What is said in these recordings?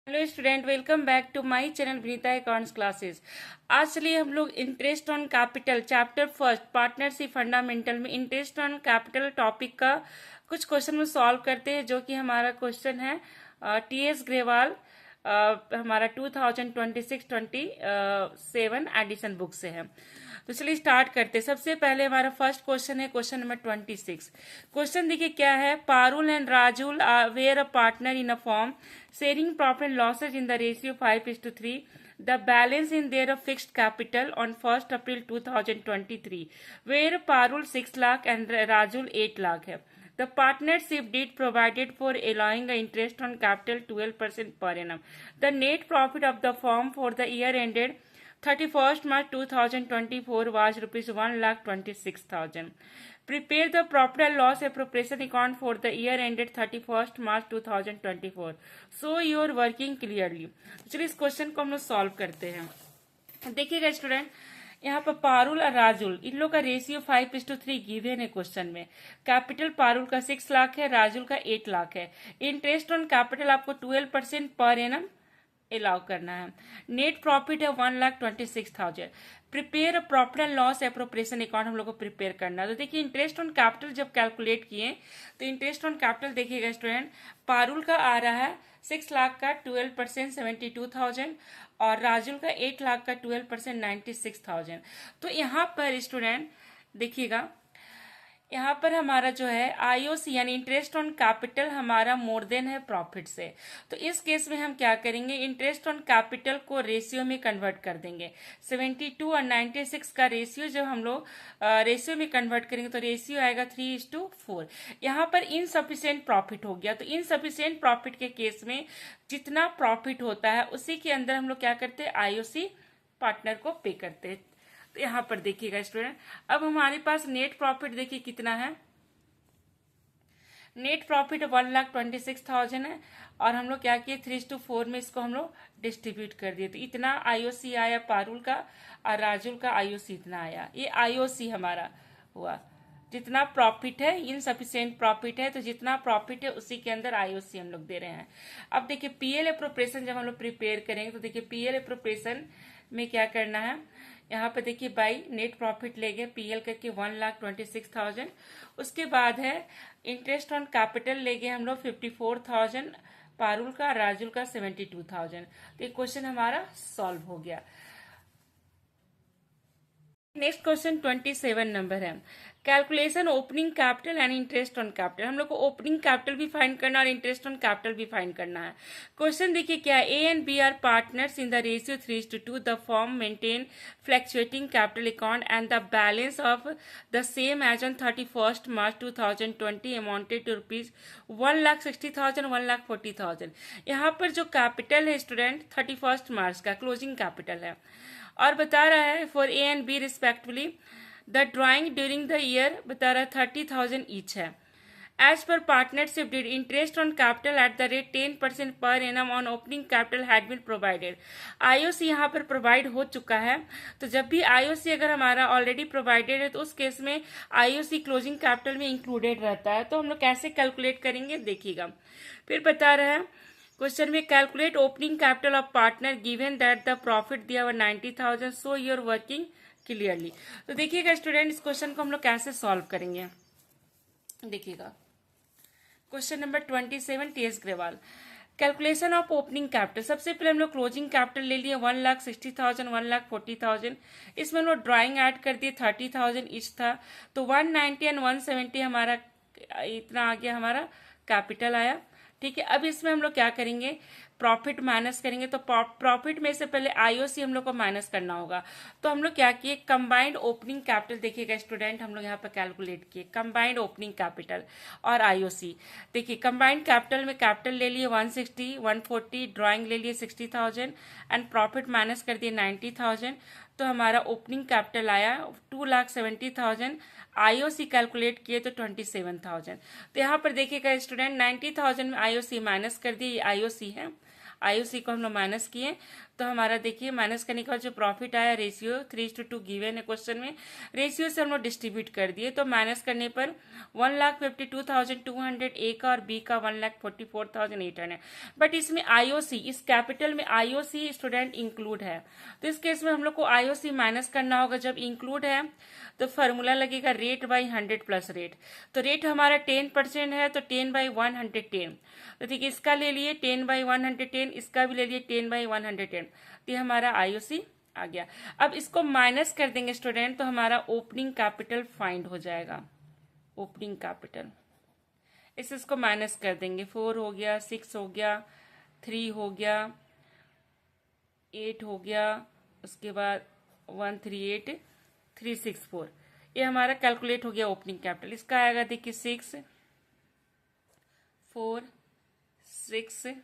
Hello student, welcome back to my channel Vinita accounts classes. आज चलिए हम लोग interest on capital chapter first partnership fundamental में interest on capital topic का कुछ क्वेश्चन में सॉल्व करते हैं, जो कि हमारा क्वेश्चन है टीएस ग्रेवाल हमारा 2026-27 एडिशन बुक से है। तो चलिए स्टार्ट करते हैं। सबसे पहले हमारा फर्स्ट क्वेश्चन है क्वेश्चन नंबर 26। क्वेश्चन देखिए क्या है। Parul and Rajul were a partner in a firm sharing profit and losses in the ratio 5:3. The balance in their fixed capital on 1st April 2023, where Parul 6 lakh and Rajul 8 lakh है. The partnership deed provided for allowing the interest on capital 12% per annum. The net profit of the firm for the year ended 31st March 2024 was rupees 1,26,000. Prepare the profit and loss appropriation account for the year ended 31st March 2024. So you are working clearly. चलिए इस question को हम लोग solve करते हैं। देखिएगा student, यहाँ पर पारुल और राजुल इन लोग का रेशियो 5:3 गिवन है क्वेश्चन में। कैपिटल पारुल का 6 लाख है, राजुल का 8 लाख है। इंटरेस्ट ऑन कैपिटल आपको 12% पर एनम अलाउ करना है। नेट प्रॉफिट है 1,26,000। Prepare a profit and loss appropriation account हम लोग को प्रिपेयर करना है। तो देखिए इंटरेस्ट ऑन कैपिटल जब कैलकुलेट किए तो इंटरेस्ट ऑन कैपिटल देखिएगा स्टूडेंट, पारुल का आ रहा है 6 लाख का 12% 72,000 और राजुल का 8 लाख का 12% 96,000। तो यहाँ पर स्टूडेंट देखिएगा, यहाँ पर हमारा जो है आईओसी यानी इंटरेस्ट ऑन कैपिटल हमारा मोर देन है प्रॉफिट से। तो इस केस में हम क्या करेंगे, इंटरेस्ट ऑन कैपिटल को रेशियो में कन्वर्ट कर देंगे। 72 और 96 का रेशियो जब हम लोग रेशियो में कन्वर्ट करेंगे तो रेशियो आएगा 3:4। यहाँ पर इनसफिशिएंट प्रॉफिट हो गया। तो इनसफिशिएंट प्रॉफिट के केस में जितना प्रॉफिट होता है उसी के अंदर हम लोग क्या करते हैं, आईओसी पार्टनर को पे करते हैं। तो यहाँ पर देखिएगा स्टूडेंट, अब हमारे पास नेट प्रॉफिट देखिए कितना है। नेट प्रॉफिट 1,26,000 है और हम लोग क्या किए 3:4 में इसको हम लोग डिस्ट्रीब्यूट कर दिए। तो इतना आईओसी आया पारुल का और राजुल का आईओसी इतना आया। ये आईओसी हमारा हुआ। जितना प्रॉफिट है इनसफिशिएंट प्रॉफिट है, तो जितना प्रॉफिट है उसी के अंदर आईओसी हम लोग दे रहे हैं। अब देखिए पीएल एप्रोप्रिएशन जब हम लोग प्रिपेयर करेंगे तो देखिए पीएल एप्रोप्रिएशन में क्या करना है। यहाँ पे देखिए बाई नेट प्रॉफिट ले गए पीएल करके 1,26,000। उसके बाद है इंटरेस्ट ऑन कैपिटल ले गए हम लोग 54,000 पारुल का, राजुल का 72,000। तो ये क्वेश्चन हमारा सॉल्व हो गया। नेक्स्ट क्वेश्चन 27 नंबर है। Calculation opening capital and interest on capital. हम लोग को ओपनिंग कैपिटल भी फाइंड करना है और इंटरेस्ट ऑन कैपिटल भी फाइंड करना है। क्वेश्चन देखिए क्या है। A and B are partners in the ratio 3:2। The firm maintain fluctuating capital account and the balance of the same as on 31st March 2020 amounted to rupees 1,60,000 1,40,000। यहाँ पर जो capital है स्टूडेंट 31st March का closing capital है और बता रहा है for A and B respectively the drawing during the year बता रहा है 30,000 ईच है। As per partnership deed interest on capital at the rate 10% per annum on opening capital had been provided. IOC यहाँ पर प्रोवाइड हो चुका है। तो जब भी आईओसी अगर हमारा ऑलरेडी प्रोवाइडेड है तो उस केस में आईओसी क्लोजिंग कैपिटल में इंक्लूडेड रहता है। तो हम लोग कैसे कैलकुलेट करेंगे देखिएगा। फिर बता रहा है क्वेश्चन में calculate opening capital of partner given that the profit दिया हुआ 90,000 so you are working clearly. तो देखिएगा स्टूडेंट, इस क्वेश्चन को हम लोग कैसे सॉल्व करेंगे देखिएगा। Question number 27 TS Grewal. Calculation of opening capital. सबसे पहले हम लोग क्लोजिंग कैपिटल ले लिए 1,60,000 1,40,000। इसमें हम लोग ड्राइंग ऐड कर दिए 30,000 ईच था। तो 190 एंड 170 हमारा इतना आ गया, हमारा कैपिटल आया। ठीक है, अब इसमें हम लोग क्या करेंगे, प्रॉफिट माइनस करेंगे। तो प्रॉफिट में से पहले आईओसी हम लोग को माइनस करना होगा। तो हम लोग क्या किए, कंबाइंड ओपनिंग कैपिटल देखिएगा स्टूडेंट, हम लोग यहाँ पर कैलकुलेट किए कंबाइंड ओपनिंग कैपिटल और आईओसी। देखिए कंबाइंड कैपिटल में कैपिटल ले लिए 160 140, ड्राइंग ले लिए 60,000 एंड प्रॉफिट माइनस कर दिए 90,000। तो हमारा ओपनिंग कैपिटल आया 2,70,000। आईओसी कैलकुलेट किए तो 27,000। तो यहाँ पर देखिएगा स्टूडेंट 90,000 में आईओसी माइनस कर दिए, ये आईओसी है आईओसी को हम लोग माइनस किए, तो हमारा देखिए माइनस करने के बाद जो प्रॉफिट आया रेशियो 3:2 गिवन है क्वेश्चन में, रेशियो से हम लोग डिस्ट्रीब्यूट कर दिए, तो माइनस करने पर 1,52,200 ए का और बी का 1,44,800। बट इसमें आईओसी, इस कैपिटल में आईओसी स्टूडेंट इंक्लूड है, तो इस केस में हम लोग को आईओसी माइनस करना होगा। जब इंक्लूड है तो फॉर्मूला लगेगा रेट बाई 100 प्लस रेट, तो रेट हमारा 10% है, तो 10/110। तो ठीक है, इसका ले लिए 10/110, इसका भी ले लिए 10/110, तो ये हमारा आईओसी आ गया। अब इसको माइनस कर देंगे स्टूडेंट, तो हमारा ओपनिंग कैपिटल फाइंड हो जाएगा। ओपनिंग कैपिटल इसको माइनस कर देंगे, 4 हो गया, 6 हो गया, 3 हो गया, 8 हो गया, उसके बाद 138,364, ये हमारा कैलकुलेट हो गया ओपनिंग कैपिटल। इसका आएगा देखिए 6, 4, 6,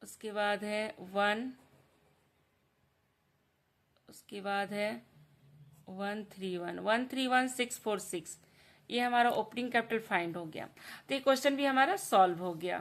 उसके बाद है 1, उसके बाद है 131,646, ये हमारा ओपनिंग कैपिटल फाइंड हो गया। तो ये क्वेश्चन भी हमारा सॉल्व हो गया।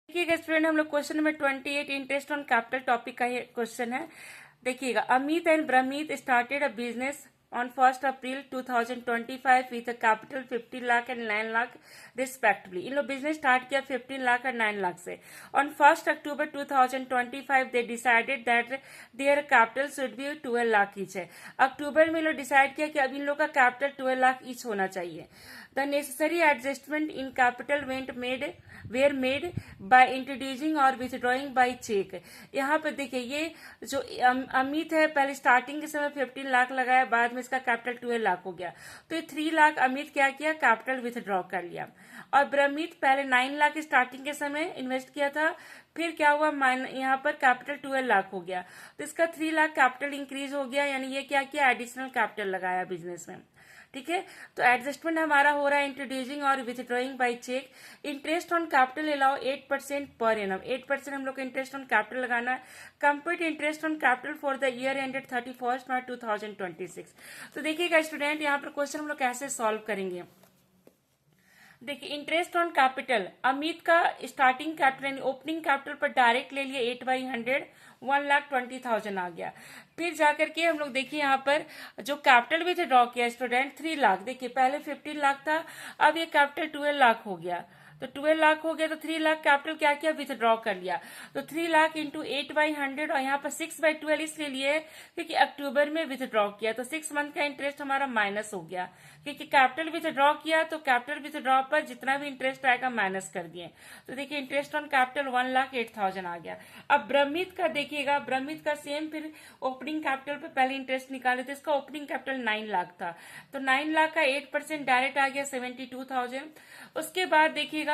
देखिएगा स्टूडेंट, हम लोग question number 28 interest on capital topic का ये क्वेश्चन है। देखिएगा, Amit and Brahmit started a business on 1st April 2025 with a capital 15 lakh and 9 lakh respectively. इन लोग बिजनेस स्टार्ट किया 15 लाख और 9 लाख से। On 1st October 2025 they decided that their capital should be 12 lakh each है। अक्टूबर में लोग डिसाइड किया कि अब इन लोग का कैपिटल 12 लाख ईच होना चाहिए। The necessary adjustment in capital were made by introducing और विथड्रॉइंग बाय चेक। यहाँ पर देखिए, ये जो अमित है पहले स्टार्टिंग के समय 15 लाख लगाया, बाद में इसका कैपिटल 12 लाख हो गया, तो ये 3 लाख अमित क्या किया, कैपिटल विथड्रॉ कर लिया। और ब्रह्मीत पहले 9 लाख स्टार्टिंग के समय इन्वेस्ट किया था, फिर क्या हुआ, यहाँ पर कैपिटल 12 लाख हो गया, तो इसका 3 लाख कैपिटल इंक्रीज हो गया, यानी ये क्या किया, एडिशनल कैपिटल लगाया बिजनेस में। ठीक है, तो एडजस्टमेंट हमारा हो रहा है इंट्रोड्यूसिंग और withdrawing by cheque. Interest on capital allow 8% per annum, 8% हम लोग को इंटरेस्ट ऑन कैपिटल लगाना है। Compute interest on capital for the year ended 31 मार्च 2026। तो देखिएगा स्टूडेंट, यहाँ पर क्वेश्चन हम लोग कैसे सॉल्व करेंगे। देखिए, इंटरेस्ट ऑन कैपिटल, अमित का स्टार्टिंग कैपिटल यानी ओपनिंग कैपिटल पर डायरेक्ट ले लिए 8/100, 1,20,000 आ गया। फिर जाकर के हम लोग देखिए यहाँ पर जो कैपिटल भी थे ड्रॉ किया स्टूडेंट 3 लाख। देखिए पहले 15 लाख था, अब ये कैपिटल 12 लाख हो गया, तो 12 लाख हो गया, तो 3 लाख कैपिटल क्या किया, विथड्रॉ कर लिया। तो 3 लाख इंटू 8/100 और यहाँ पर 6/12 इसलिए लिए क्योंकि अक्टूबर में विथड्रॉ किया, तो 6 मंथ का इंटरेस्ट हमारा माइनस हो गया, क्योंकि कैपिटल विथड्रॉ किया तो कैपिटल विथड्रॉ पर जितना भी इंटरेस्ट आएगा माइनस कर दिए। तो देखिए इंटरेस्ट ऑन कैपिटल 1,08,000 आ गया। अब ब्रह्मीत का देखिएगा, ब्रह्मीत का सेम फिर ओपनिंग कैपिटल पे पहले इंटरेस्ट निकाले थे, इसका ओपनिंग कैपिटल 9 लाख था, तो 9 लाख का 8% डायरेक्ट आ गया 72,000। उसके बाद देखिएगा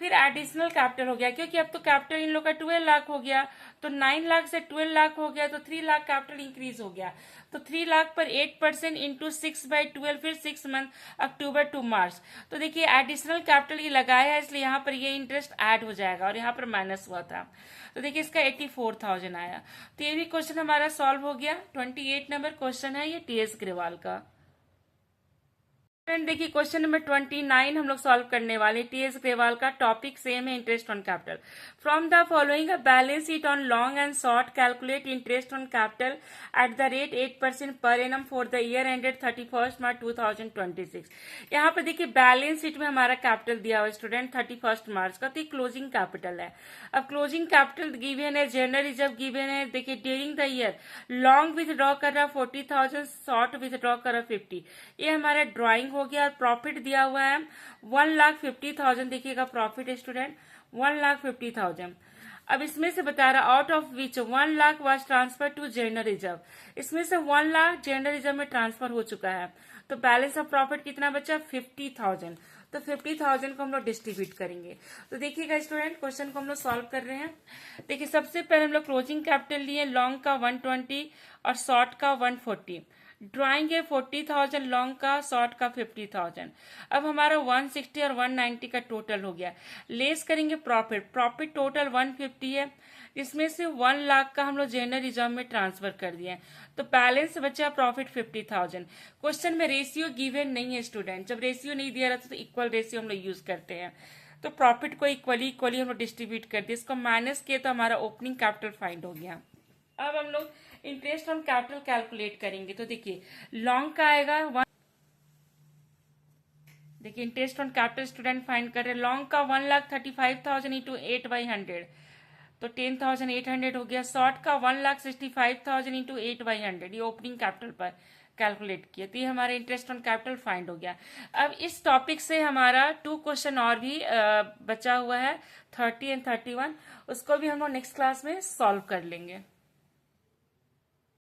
फिर एडिशनल कैपिटल हो गया, क्योंकि अब तो कैपिटल इन लोग का 12 लाख हो गया, तो 9 लाख से 12 लाख हो गया, तो 3 लाख कैपिटल इंक्रीज हो गया। तो 3 लाख पर 8% इंटू 6/12, फिर 6 मंथ अक्टूबर टू मार्च। तो देखिए एडिशनल कैपिटल ये लगाया है, इसलिए यहाँ पर ये इंटरेस्ट ऐड हो जाएगा और यहाँ पर माइनस हुआ था, तो देखिए इसका 84,000 आया। तो ये भी क्वेश्चन हमारा सॉल्व हो गया। 28 नंबर क्वेश्चन है ये टीएस ग्रेवाल का। फ्रेंड देखिए क्वेश्चन नंबर 29 हम लोग सॉल्व करने वाले। टीएस ग्रेवाल का टॉपिक सेम है, interest on capital. From the following a balance sheet on long and short calculate interest on capital at the rate 8% per annum for the year ended 31 मार्च 2026। यहाँ पर देखिए balance sheet में हमारा capital दिया हुआ student 31 मार्च का, तो क्लोजिंग कैपिटल है। अब क्लोजिंग कैपिटल गिवन है, जनरल रिजर्व गिवन है। देखिए during the year long withdraw कर रहा 40,000, शॉर्ट विथड्रॉ कर रहा 50, ये हमारा ड्रॉइंग हो गया। और प्रॉफिट दिया हुआ है 1,50,000। देखिएगा प्रॉफिट स्टूडेंट 1,50,000। अब इसमें से बता रहा out of which 1 lakh was transfer to general reserve, इसमें से 1 लाख जनरल रिजर्व में ट्रांसफर हो चुका है, तो बैलेंस ऑफ प्रॉफिट कितना बचा 50,000। तो 50,000 को हम लोग डिस्ट्रीब्यूट करेंगे। तो देखिएगा स्टूडेंट क्वेश्चन को हम लोग सॉल्व कर रहे हैं। देखिए सबसे पहले हम लोग क्लोजिंग कैपिटल लिए, लॉन्ग का 120 और शॉर्ट का 140। ड्राइंग है 40,000 लॉन्ग का, शॉर्ट का 50,000। अब हमारा 160 और 190 का टोटल हो गया। लेस करेंगे प्रॉफिट, प्रॉफिट टोटल 150 है, इसमें से 1 लाख का हम लोग जनरल रिजर्व में ट्रांसफर कर दिए, तो बैलेंस बचा प्रॉफिट 50,000। क्वेश्चन में रेशियो गिवन नहीं है स्टूडेंट, जब रेशियो नहीं दिया रहता तो इक्वल रेशियो हम लोग यूज करते हैं। तो प्रॉफिट को इक्वली इक्वली हम लोग डिस्ट्रीब्यूट कर दिए, इसको माइनस किए तो हमारा ओपनिंग कैपिटल फाइंड हो गया। अब हम लोग इंटरेस्ट ऑन कैपिटल कैलकुलेट करेंगे। तो देखिए लॉन्ग का आएगा देखिए interest on capital student find कर रहे हैं, लॉन्ग का 1,35,000 इंटू 8/100 तो 10,800 हो गया। शॉर्ट का 1,65,000 इंटू 8/100 ये ओपनिंग कैपिटल पर कैलकुलेट किया, तो ये हमारा इंटरेस्ट ऑन कैपिटल फाइंड हो गया। अब इस टॉपिक से हमारा 2 क्वेश्चन और भी बचा हुआ है, 30 एंड 31, उसको भी हम लोग नेक्स्ट क्लास में सॉल्व कर लेंगे।